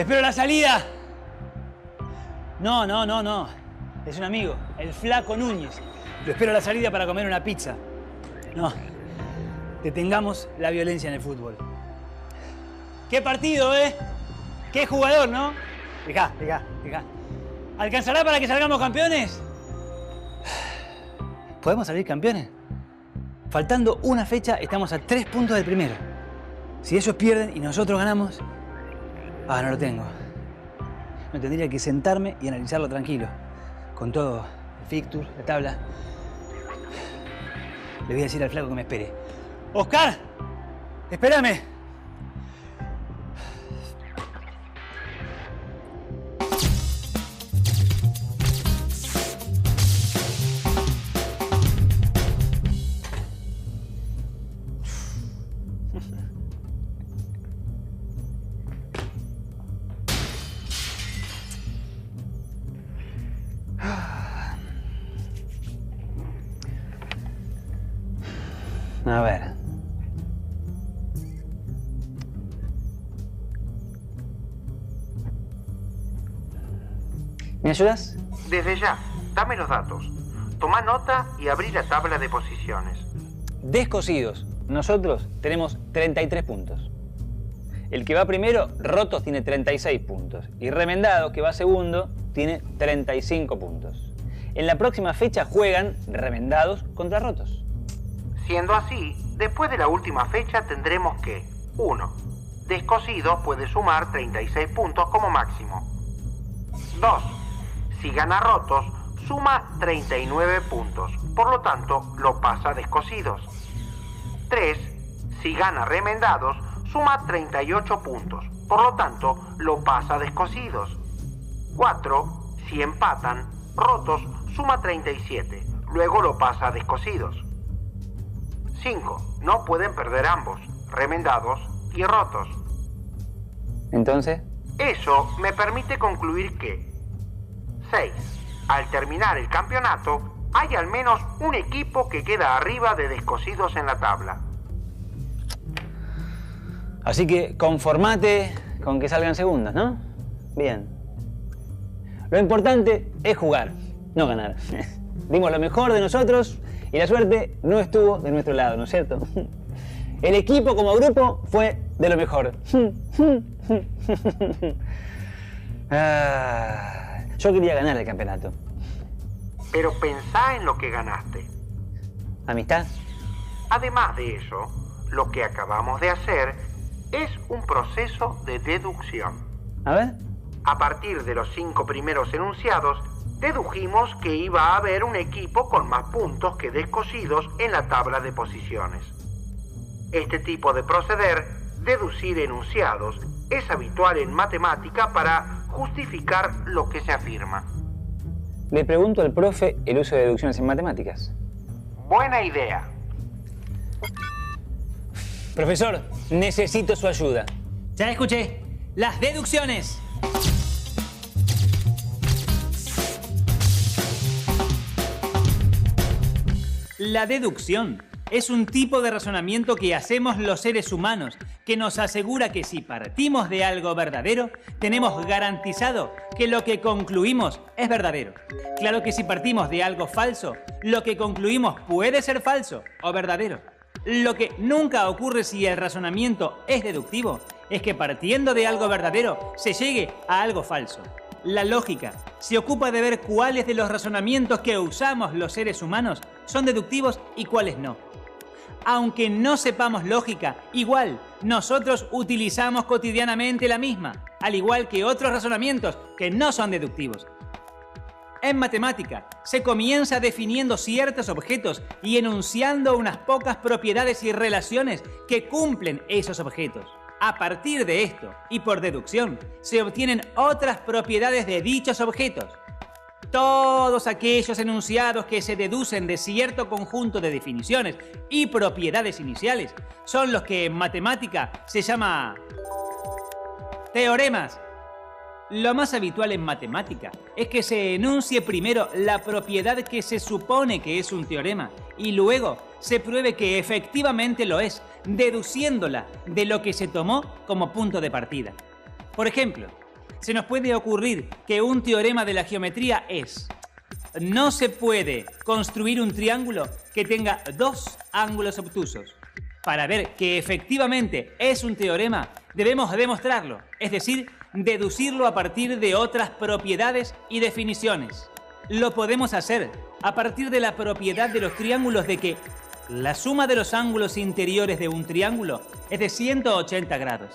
¡Te espero a la salida! No. Es un amigo, el Flaco Núñez. Lo espero a la salida para comer una pizza. No. Detengamos la violencia en el fútbol. ¡Qué partido, eh! ¡Qué jugador, ¿no? Fijá. ¿Alcanzará para que salgamos campeones? ¿Podemos salir campeones? Faltando una fecha, estamos a 3 puntos del primero. Si ellos pierden y nosotros ganamos... Ah, no lo tengo. No tendría que sentarme y analizarlo tranquilo. Con todo, el fixture, la tabla. Le voy a decir al Flaco que me espere. ¡Oscar! ¡Espérame! A ver. ¿Me ayudas? Desde ya, dame los datos. Toma nota y abrí la tabla de posiciones. Descosidos. Nosotros tenemos 33 puntos. El que va primero, Rotos, tiene 36 puntos. Y Remendados, que va segundo, tiene 35 puntos. En la próxima fecha juegan Remendados contra Rotos. Siendo así, después de la última fecha tendremos que 1. Descosidos puede sumar 36 puntos como máximo. 2. Si gana Rotos, suma 39 puntos. Por lo tanto, lo pasa a Descosidos. 3. Si gana Remendados, suma 38 puntos. Por lo tanto, lo pasa a Descosidos. 4. Si empatan, Rotos suma 37. Luego lo pasa a Descosidos. 5. No pueden perder ambos, Remendados y Rotos. ¿Entonces? Eso me permite concluir que 6. Al terminar el campeonato, hay al menos un equipo que queda arriba de Descosidos en la tabla. Así que conformate con que salgan segundos, ¿no? Bien. Lo importante es jugar, no ganar. Dimos lo mejor de nosotros y la suerte no estuvo de nuestro lado, ¿no es cierto? El equipo como grupo fue de lo mejor. Yo quería ganar el campeonato. Pero pensá en lo que ganaste. ¿Amistad? Además de eso, lo que acabamos de hacer es un proceso de deducción. A ver. A partir de los 5 primeros enunciados, dedujimos que iba a haber un equipo con más puntos que Descosidos en la tabla de posiciones. Este tipo de proceder, deducir enunciados, es habitual en matemática para justificar lo que se afirma. Le pregunto al profe el uso de deducciones en matemáticas. Buena idea. Profesor, necesito su ayuda. Ya escuché. Las deducciones. La deducción es un tipo de razonamiento que hacemos los seres humanos que nos asegura que si partimos de algo verdadero, tenemos garantizado que lo que concluimos es verdadero. Claro que si partimos de algo falso, lo que concluimos puede ser falso o verdadero. Lo que nunca ocurre si el razonamiento es deductivo es que partiendo de algo verdadero se llegue a algo falso. La lógica se ocupa de ver cuáles de los razonamientos que usamos los seres humanos son deductivos y cuáles no. Aunque no sepamos lógica, igual nosotros utilizamos cotidianamente la misma, al igual que otros razonamientos que no son deductivos. En matemática se comienza definiendo ciertos objetos y enunciando unas pocas propiedades y relaciones que cumplen esos objetos. A partir de esto, y por deducción, se obtienen otras propiedades de dichos objetos. Todos aquellos enunciados que se deducen de cierto conjunto de definiciones y propiedades iniciales son los que en matemática se llama teoremas. Lo más habitual en matemática es que se enuncie primero la propiedad que se supone que es un teorema y luego se pruebe que efectivamente lo es, deduciéndola de lo que se tomó como punto de partida. Por ejemplo, se nos puede ocurrir que un teorema de la geometría es: no se puede construir un triángulo que tenga dos ángulos obtusos. Para ver que efectivamente es un teorema, debemos demostrarlo, es decir, deducirlo a partir de otras propiedades y definiciones. Lo podemos hacer a partir de la propiedad de los triángulos de que la suma de los ángulos interiores de un triángulo es de 180 grados.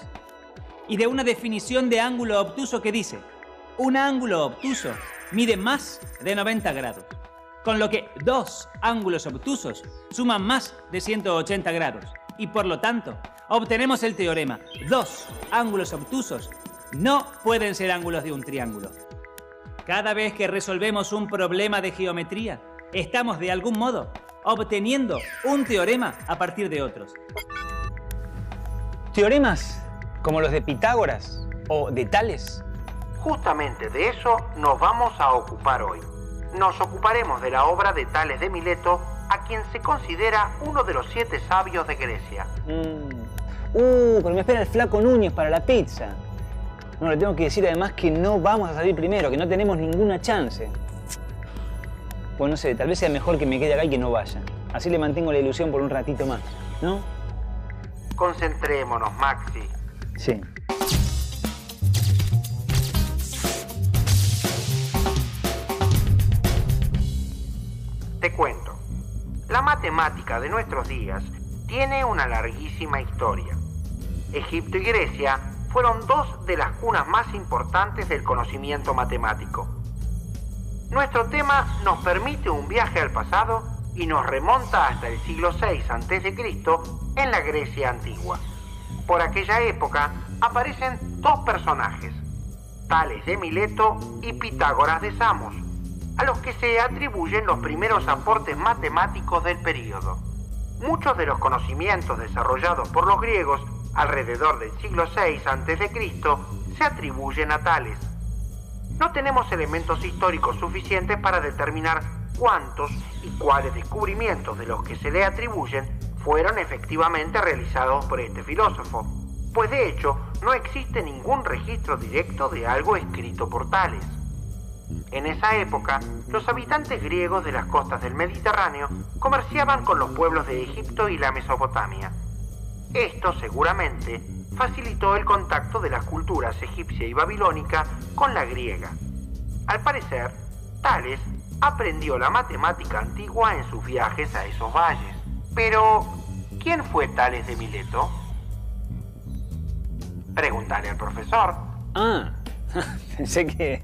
Y de una definición de ángulo obtuso que dice: un ángulo obtuso mide más de 90 grados. Con lo que dos ángulos obtusos suman más de 180 grados. Y por lo tanto, obtenemos el teorema: dos ángulos obtusos no pueden ser ángulos de un triángulo. Cada vez que resolvemos un problema de geometría, estamos de algún modo obteniendo un teorema a partir de otros. ¿Teoremas como los de Pitágoras o de Tales? Justamente de eso nos vamos a ocupar hoy. Nos ocuparemos de la obra de Tales de Mileto, a quien se considera uno de los 7 sabios de Grecia. Pero me espera el flaco Núñez para la pizza. No, le tengo que decir además que no vamos a salir primero, que no tenemos ninguna chance. Pues no sé, tal vez sea mejor que me quede acá y que no vaya. Así le mantengo la ilusión por un ratito más, ¿no? Concentrémonos, Maxi. Sí. Te cuento. La matemática de nuestros días tiene una larguísima historia. Egipto y Grecia fueron dos de las cunas más importantes del conocimiento matemático. Nuestro tema nos permite un viaje al pasado y nos remonta hasta el siglo VI a.C. en la Grecia antigua. Por aquella época aparecen dos personajes, Tales de Mileto y Pitágoras de Samos, a los que se atribuyen los primeros aportes matemáticos del período. Muchos de los conocimientos desarrollados por los griegos alrededor del siglo VI a.C. se atribuyen a Tales. No tenemos elementos históricos suficientes para determinar cuántos y cuáles descubrimientos de los que se le atribuyen fueron efectivamente realizados por este filósofo, pues de hecho no existe ningún registro directo de algo escrito por Tales. En esa época, los habitantes griegos de las costas del Mediterráneo comerciaban con los pueblos de Egipto y la Mesopotamia. Esto seguramente facilitó el contacto de las culturas egipcia y babilónica con la griega. Al parecer, Tales aprendió la matemática antigua en sus viajes a esos valles. Pero, ¿quién fue Tales de Mileto? Pregúntale al profesor. Pensé que...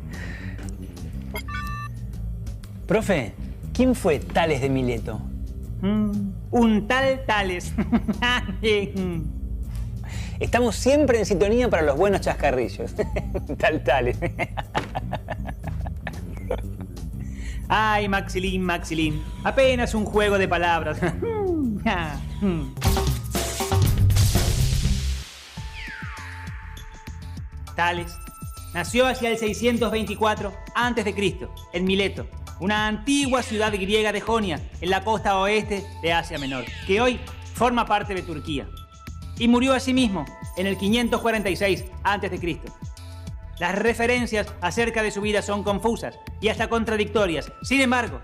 Profe, ¿quién fue Tales de Mileto? Un tal Tales. Estamos siempre en sintonía para los buenos chascarrillos. Tales. Ay, Maxilín. Apenas un juego de palabras. Tales nació hacia el 624 a.C. en Mileto, una antigua ciudad griega de Jonia, en la costa oeste de Asia Menor, que hoy forma parte de Turquía. Y murió asimismo en el 546 a.C. Las referencias acerca de su vida son confusas y hasta contradictorias. Sin embargo,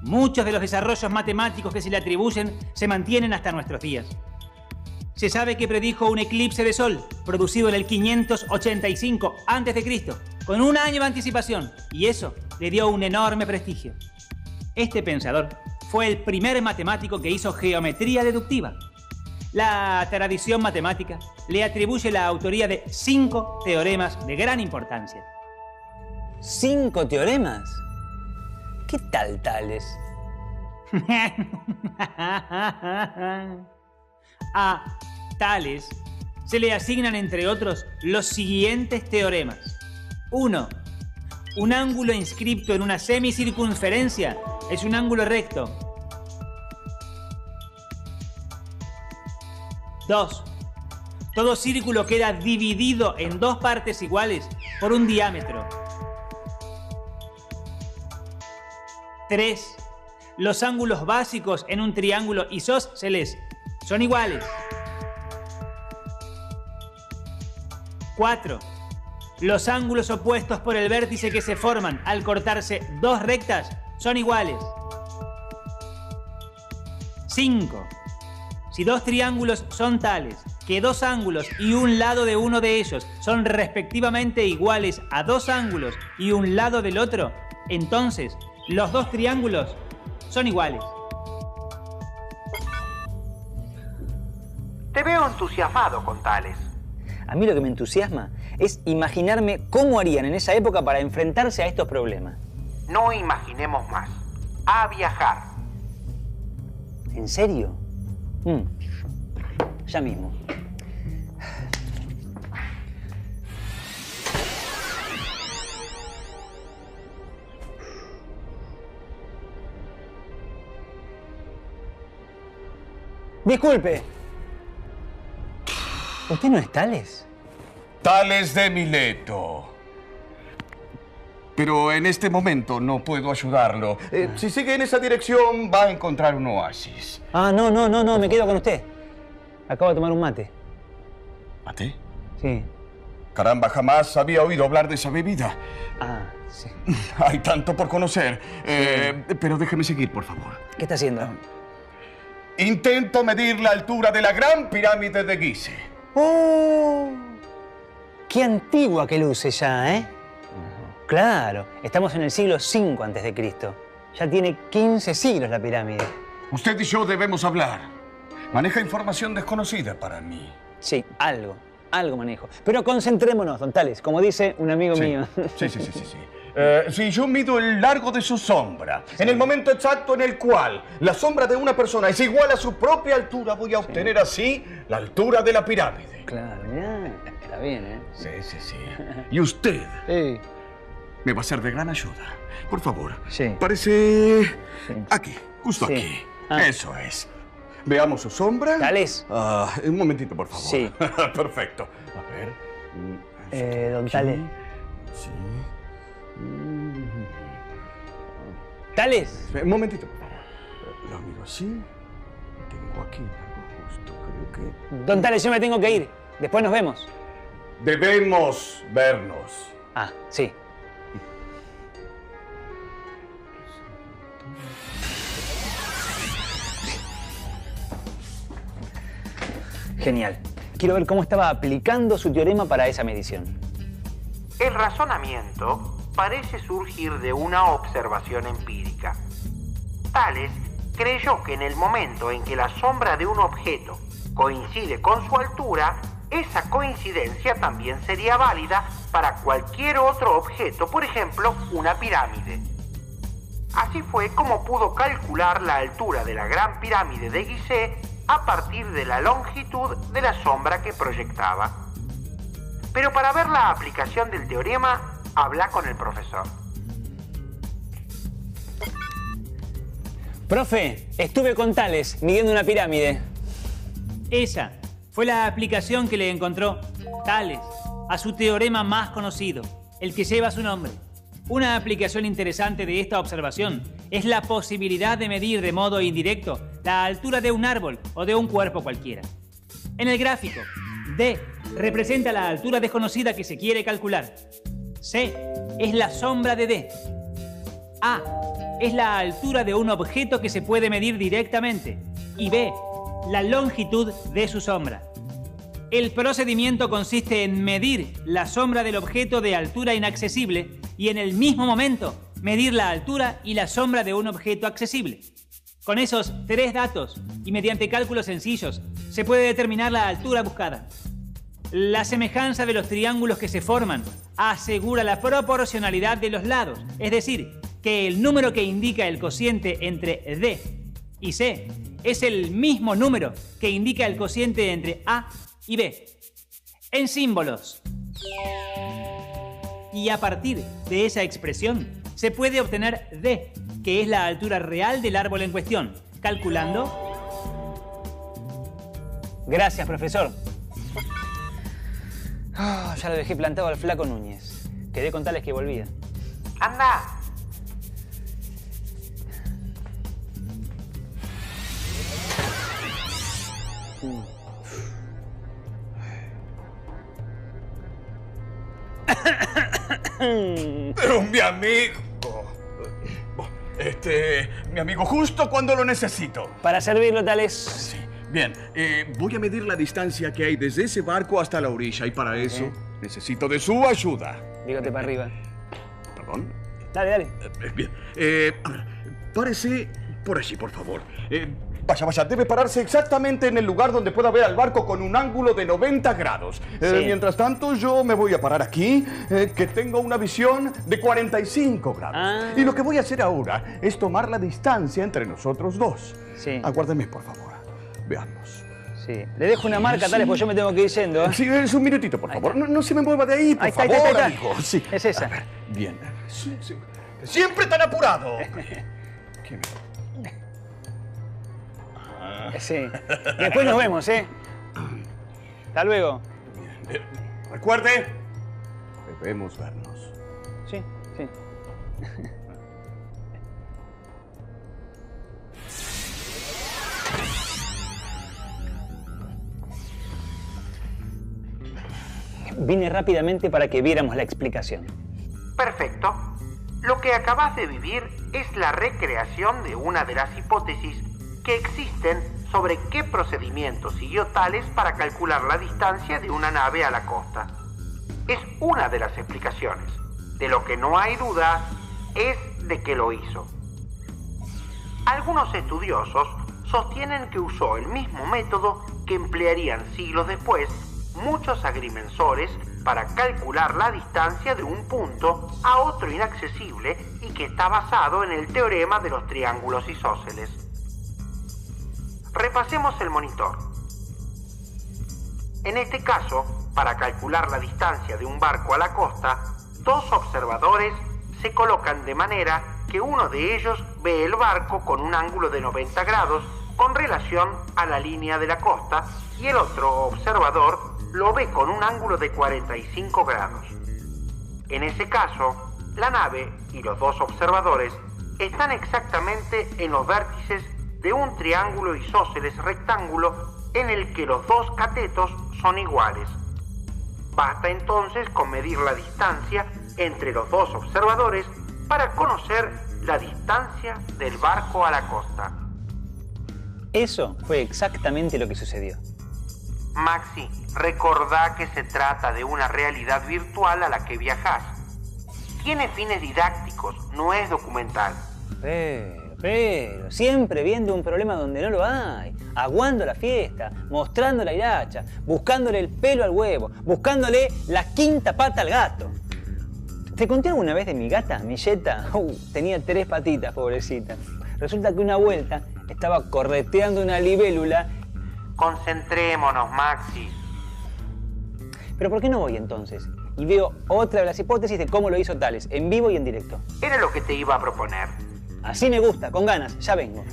muchos de los desarrollos matemáticos que se le atribuyen se mantienen hasta nuestros días. Se sabe que predijo un eclipse de sol producido en el 585 a.C., con un año de anticipación, y eso le dio un enorme prestigio. Este pensador fue el primer matemático que hizo geometría deductiva. La tradición matemática le atribuye la autoría de 5 teoremas de gran importancia. ¿5 teoremas? ¿Qué tal Tales? A Tales se le asignan, entre otros, los siguientes teoremas. 1. Un ángulo inscripto en una semicircunferencia es un ángulo recto. 2. Todo círculo queda dividido en 2 partes iguales por un diámetro. 3. Los ángulos básicos en un triángulo isósceles son iguales. 4. Los ángulos opuestos por el vértice que se forman al cortarse dos rectas son iguales. 5. Si dos triángulos son tales que dos ángulos y un lado de uno de ellos son respectivamente iguales a dos ángulos y un lado del otro, entonces los dos triángulos son iguales. Te veo entusiasmado con Tales. A mí lo que me entusiasma es imaginarme cómo harían en esa época para enfrentarse a estos problemas. No imaginemos más. A viajar. ¿En serio? Ya mismo. Disculpe. ¿Usted no es Tales? Tales de Mileto. Pero en este momento no puedo ayudarlo. Si sigue en esa dirección, va a encontrar un oasis. Ah, no, me quedo con usted. Acabo de tomar un mate. ¿Mate? Sí. Caramba, jamás había oído hablar de esa bebida. Ah, sí. Hay tanto por conocer. Pero déjeme seguir, por favor. ¿Qué está haciendo? Intento medir la altura de la Gran Pirámide de Gizeh. ¡Oh! ¡Qué antigua que luce ya, ¿eh? Claro, estamos en el siglo V a.C. Ya tiene 15 siglos la pirámide. Usted y yo debemos hablar. Maneja información desconocida para mí. Sí, algo manejo. Pero concentrémonos, don Tales, como dice un amigo mío. Sí. Si yo mido el largo de su sombra, en el momento exacto en el cual la sombra de una persona es igual a su propia altura, voy a obtener así la altura de la pirámide. Claro, mirá, está bien, ¿eh? Sí. Y usted Sí. me va a ser de gran ayuda. Por favor, Sí. parece... Sí. Aquí, justo Sí. aquí. Ah. Eso es. Veamos su sombra. Tales. Un momentito, por favor. Sí. Perfecto. A ver. Don Aquí. Tales. Sí. ¡Tales! Un momentito, por favor. Lo miro así. Tengo aquí algo justo, creo que... Don Tales, yo me tengo que ir. Después nos vemos. Debemos vernos. Ah, sí. Genial. Quiero ver cómo estaba aplicando su teorema para esa medición. El razonamiento parece surgir de una observación empírica. Tales creyó que en el momento en que la sombra de un objeto coincide con su altura, esa coincidencia también sería válida para cualquier otro objeto, por ejemplo, una pirámide. Así fue como pudo calcular la altura de la Gran Pirámide de Gizeh a partir de la longitud de la sombra que proyectaba. Pero para ver la aplicación del teorema, habla con el profesor. Profe, estuve con Tales midiendo una pirámide. Esa fue la aplicación que le encontró Tales a su teorema más conocido, el que lleva su nombre. Una aplicación interesante de esta observación es la posibilidad de medir de modo indirecto la altura de un árbol o de un cuerpo cualquiera. En el gráfico, D representa la altura desconocida que se quiere calcular. C es la sombra de D. A es la altura de un objeto que se puede medir directamente. Y B, la longitud de su sombra. El procedimiento consiste en medir la sombra del objeto de altura inaccesible y en el mismo momento medir la altura y la sombra de un objeto accesible. Con esos tres datos y mediante cálculos sencillos se puede determinar la altura buscada. La semejanza de los triángulos que se forman asegura la proporcionalidad de los lados, es decir, que el número que indica el cociente entre D y C es el mismo número que indica el cociente entre A y B. En símbolos. Y a partir de esa expresión se puede obtener D, que es la altura real del árbol en cuestión, calculando... Gracias, profesor. Ya lo dejé plantado al flaco Núñez. Quedé con Tales que volvía. ¡Anda! Pero mi amigo... mi amigo, justo cuando lo necesito. Para servirlo, Tales. Sí. Bien, voy a medir la distancia que hay desde ese barco hasta la orilla y para eso necesito de su ayuda. Bigote para arriba. ¿Perdón? Dale, dale. Bien. A ver, párese por allí, por favor. Vaya, debe pararse exactamente en el lugar donde pueda ver al barco con un ángulo de 90 grados. Mientras tanto, yo me voy a parar aquí, que tengo una visión de 45 grados. Y lo que voy a hacer ahora es tomar la distancia entre nosotros dos. Sí. Aguárdeme, por favor. Veamos. Sí. Le dejo una marca, Tales, porque yo me tengo que ir yendo. Sí, es un minutito, por favor. No se me mueva de ahí, por favor, ahí está. amigo. Sí. Es esa. A ver, bien. Sí. Siempre tan apurado. ¿Qué? Sí. Después nos vemos, ¿eh? Hasta luego. Recuerde, debemos vernos. Sí. Vine rápidamente para que viéramos la explicación. Perfecto. Lo que acabas de vivir es la recreación de una de las hipótesis que existen sobre qué procedimiento siguió Tales para calcular la distancia de una nave a la costa. Es una de las explicaciones. De lo que no hay duda es de que lo hizo. Algunos estudiosos sostienen que usó el mismo método que emplearían siglos después muchos agrimensores para calcular la distancia de un punto a otro inaccesible y que está basado en el teorema de los triángulos isósceles. Repasemos el monitor. En este caso, para calcular la distancia de un barco a la costa, dos observadores se colocan de manera que uno de ellos ve el barco con un ángulo de 90 grados con relación a la línea de la costa y el otro observador lo ve con un ángulo de 45 grados. En ese caso, la nave y los dos observadores están exactamente en los vértices de un triángulo isósceles rectángulo en el que los dos catetos son iguales. Basta entonces con medir la distancia entre los dos observadores para conocer la distancia del barco a la costa. Eso fue exactamente lo que sucedió. Maxi, recordá que se trata de una realidad virtual a la que viajás. Tiene fines didácticos, no es documental. Pero, siempre viendo un problema donde no lo hay, aguando la fiesta, mostrando la hilacha, buscándole el pelo al huevo, buscándole la quinta pata al gato. ¿Te conté alguna vez de mi gata, Milleta? Tenía 3 patitas, pobrecita. Resulta que una vuelta estaba correteando una libélula. Concentrémonos, Maxi. ¿Pero por qué no voy entonces? Y veo otra de las hipótesis de cómo lo hizo Tales, en vivo y en directo. Era lo que te iba a proponer. Así me gusta, con ganas, ya vengo.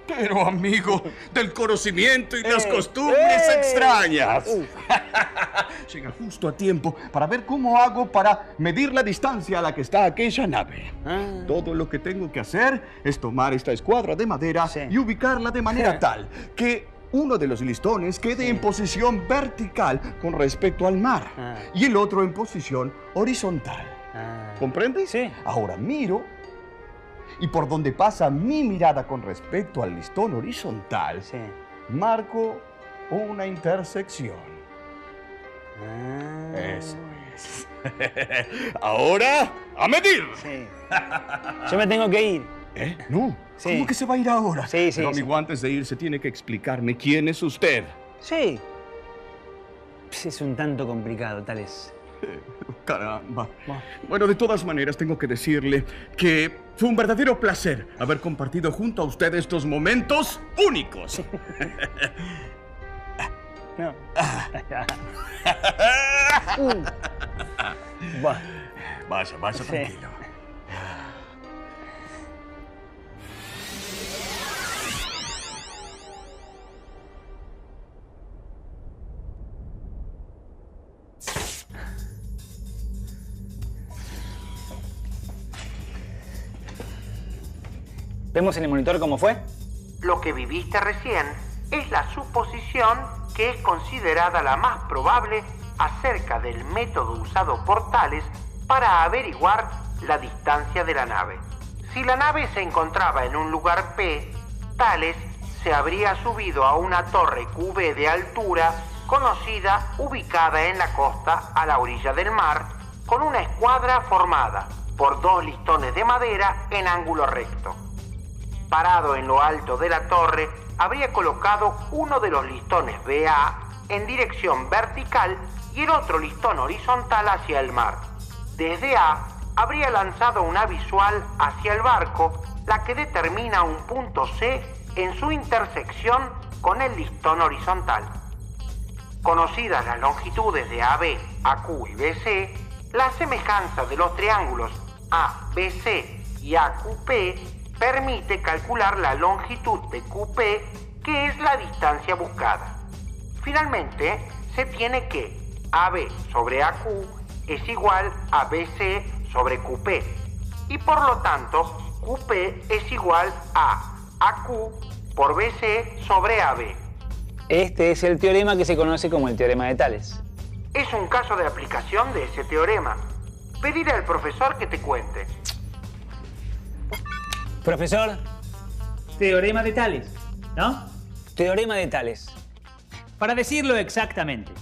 Pero, amigo, del conocimiento y las costumbres extrañas. Llega justo a tiempo para ver cómo hago para medir la distancia a la que está aquella nave. Todo lo que tengo que hacer es tomar esta escuadra de madera y ubicarla de manera tal que uno de los listones quede en posición vertical con respecto al mar y el otro en posición horizontal. ¿Comprendes? Sí. Ahora miro y por donde pasa mi mirada con respecto al listón horizontal, marco una intersección. Eso es. Ahora, ¡a medir! Sí. Yo me tengo que ir. ¿Eh? No. Sí. ¿Cómo que se va a ir ahora? Sí. Pero, amigo, antes de irse tiene que explicarme quién es usted. Sí. Es un tanto complicado, Tales. Caramba. Bueno, de todas maneras, tengo que decirle que fue un verdadero placer haber compartido junto a usted estos momentos únicos. No. Vaya, tranquilo. ¿Vemos en el monitor cómo fue? Lo que viviste recién es la suposición que es considerada la más probable acerca del método usado por Tales para averiguar la distancia de la nave. Si la nave se encontraba en un lugar P, Tales se habría subido a una torre QB de altura conocida ubicada en la costa a la orilla del mar, con una escuadra formada por 2 listones de madera en ángulo recto. Parado en lo alto de la torre, habría colocado uno de los listones BA en dirección vertical y el otro listón horizontal hacia el mar. Desde A, habría lanzado una visual hacia el barco, la que determina un punto C en su intersección con el listón horizontal. Conocidas las longitudes de AB, AQ y BC, la semejanza de los triángulos ABC y AQP permite calcular la longitud de QP, que es la distancia buscada. Finalmente, se tiene que AB sobre AQ es igual a BC sobre QP, y por lo tanto, QP es igual a AQ por BC sobre AB. Este es el teorema que se conoce como el teorema de Tales. Es un caso de aplicación de ese teorema. Pediré al profesor que te cuente. Profesor, Teorema de Tales, ¿no? teorema de Tales. Para decirlo exactamente,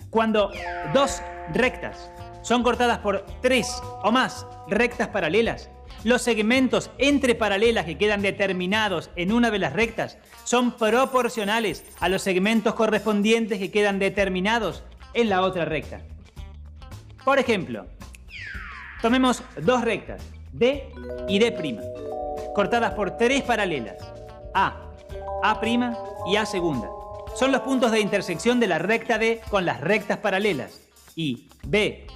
cuando 2 rectas son cortadas por 3 o más rectas paralelas, los segmentos entre paralelas que quedan determinados en una de las rectas son proporcionales a los segmentos correspondientes que quedan determinados en la otra recta. Por ejemplo, tomemos 2 rectas, D y D', cortadas por 3 paralelas, A', A' y A segunda. Son los puntos de intersección de la recta D con las rectas paralelas. Y B',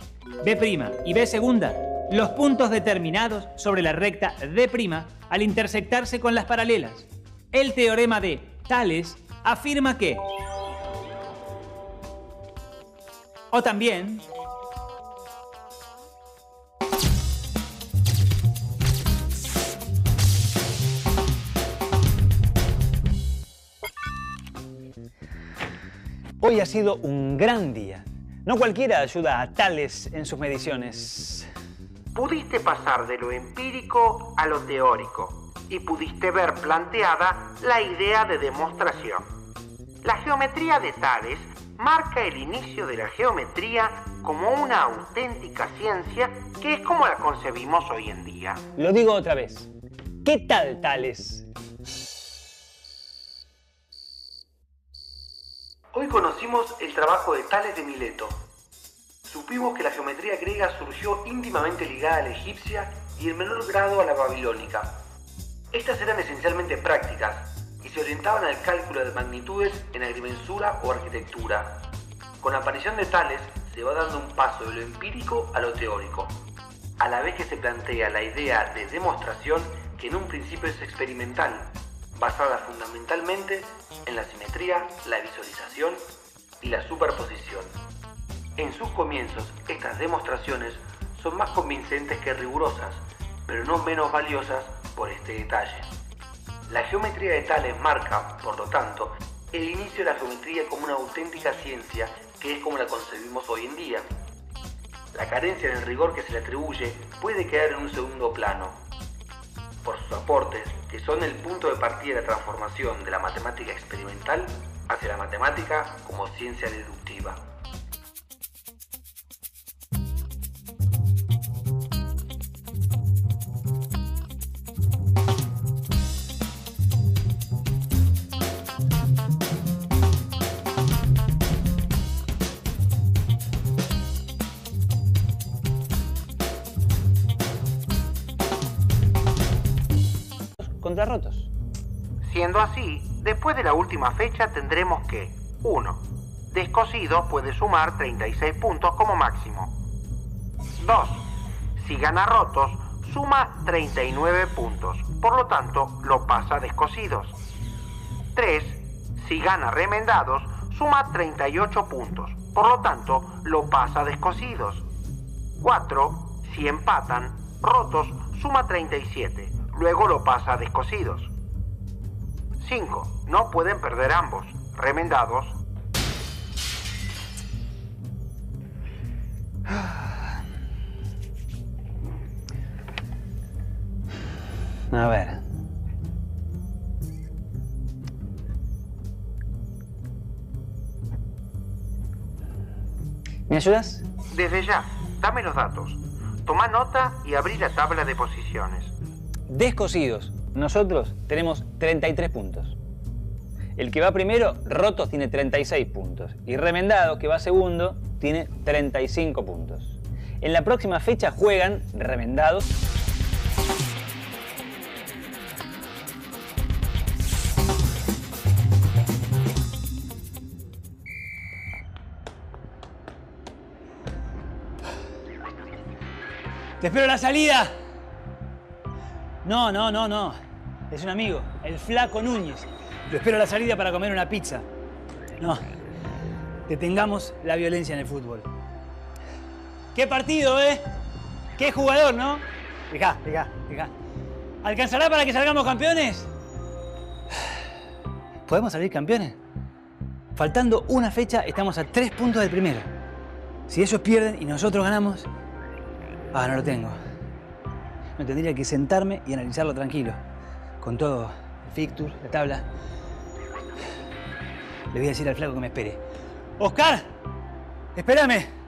B' y B segunda, los puntos determinados sobre la recta D' al intersectarse con las paralelas. El teorema de Tales afirma que... O también... Hoy ha sido un gran día. No cualquiera ayuda a Tales en sus mediciones. Pudiste pasar de lo empírico a lo teórico y pudiste ver planteada la idea de demostración. La geometría de Tales marca el inicio de la geometría como una auténtica ciencia que es como la concebimos hoy en día. Lo digo otra vez. ¿Qué tal, Tales? Hoy conocimos el trabajo de Tales de Mileto. Supimos que la geometría griega surgió íntimamente ligada a la egipcia y en menor grado a la babilónica. Estas eran esencialmente prácticas y se orientaban al cálculo de magnitudes en agrimensura o arquitectura. Con la aparición de Tales se va dando un paso de lo empírico a lo teórico, a la vez que se plantea la idea de demostración que en un principio es experimental, basada fundamentalmente en la simetría, la visualización y la superposición. En sus comienzos, estas demostraciones son más convincentes que rigurosas, pero no menos valiosas por este detalle. La geometría de Tales marca, por lo tanto, el inicio de la geometría como una auténtica ciencia que es como la concebimos hoy en día. La carencia del rigor que se le atribuye puede quedar en un segundo plano, por sus aportes, que son el punto de partida de la transformación de la matemática experimental hacia la matemática como ciencia deductiva. Contrarrotos. Siendo así, después de la última fecha tendremos que 1. Descosido puede sumar 36 puntos como máximo. 2. Si gana rotos, suma 39 puntos, por lo tanto lo pasa a descosidos. 3. Si gana remendados, suma 38 puntos, por lo tanto lo pasa a descosidos. 4. Si empatan, rotos suma 37, Luego lo pasa a descosidos. 5. No pueden perder ambos. Remendados. A ver. ¿Me ayudas? Desde ya, dame los datos. Toma nota y abrí la tabla de posiciones. Descosidos. Nosotros tenemos 33 puntos. El que va primero, rotos, tiene 36 puntos. Y remendado, que va segundo, tiene 35 puntos. En la próxima fecha juegan remendados. ¡Te espero a la salida! No. Es un amigo, el Flaco Núñez. Lo espero a la salida para comer una pizza. No. Detengamos la violencia en el fútbol. ¡Qué partido, eh! ¡Qué jugador, ¿no? Fijá. ¿Alcanzará para que salgamos campeones? ¿Podemos salir campeones? Faltando una fecha, estamos a 3 puntos del primero. Si ellos pierden y nosotros ganamos... no lo tengo. Me tendría que sentarme y analizarlo tranquilo. Con todo el fixture, la tabla. Le voy a decir al Flaco que me espere. ¡Oscar! ¡Espérame!